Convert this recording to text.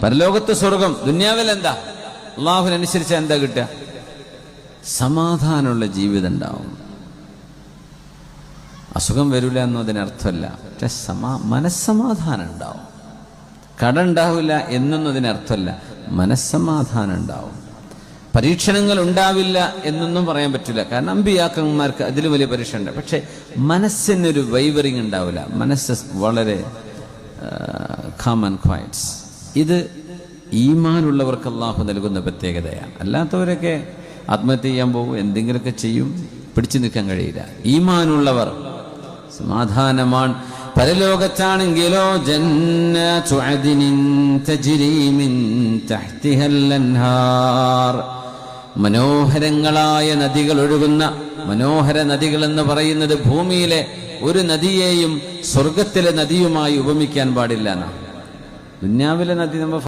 പരലോകത്ത് സ്വർഗം, ദുന്യാവിൽ എന്താ? അള്ളാഹുവിനനുസരിച്ച് എന്താ കിട്ടുക? സമാധാനമുള്ള ജീവിതം ഉണ്ടാവും. അസുഖം വരില്ല എന്നതിനർത്ഥമല്ല, പക്ഷെ മനസ്സമാധാനം ഉണ്ടാവും. കട ഉണ്ടാവില്ല എന്നതിനർത്ഥമല്ല, മനസ്സമാധാനം ഉണ്ടാവും. പരീക്ഷണങ്ങൾ ഉണ്ടാവില്ല എന്നൊന്നും പറയാൻ പറ്റില്ല, കാരണം അമ്പിയാക്കന്മാർക്ക് അതിൽ വലിയ പരീക്ഷ ഉണ്ട്. പക്ഷെ മനസ്സിനൊരു വൈവറിങ് ഉണ്ടാവില്ല, മനസ്സ് വളരെ കാം ആൻഡ് ക്വയറ്റ്സ്. ഇത് ഈമാനുള്ളവർക്ക് അള്ളാഹു നൽകുന്ന പ്രത്യേകതയാണ്. അല്ലാത്തവരൊക്കെ ആത്മഹത്യ ചെയ്യാൻ പോകും, എന്തെങ്കിലുമൊക്കെ ചെയ്യും, പിടിച്ചു നിൽക്കാൻ കഴിയില്ല. ഈമാനുള്ളവർ സമാധാനമാണ്. പരലോകത്താണെങ്കിലോ ജന്നതു അദ്നിൻ തജ്രി മിൻ തഹ്തിഹൽ അൻഹാർ, മനോഹരങ്ങളായ നദികൾ ഒഴുകുന്ന, മനോഹര നദികൾ എന്ന് പറയുന്നത് ഭൂമിയിലെ ഒരു നദിയെയും സ്വർഗത്തിലെ നദിയുമായി ഉപമിക്കാൻ പാടില്ല എന്നാണ്. ദുന്യാവിലെ നദി നമ്മൾ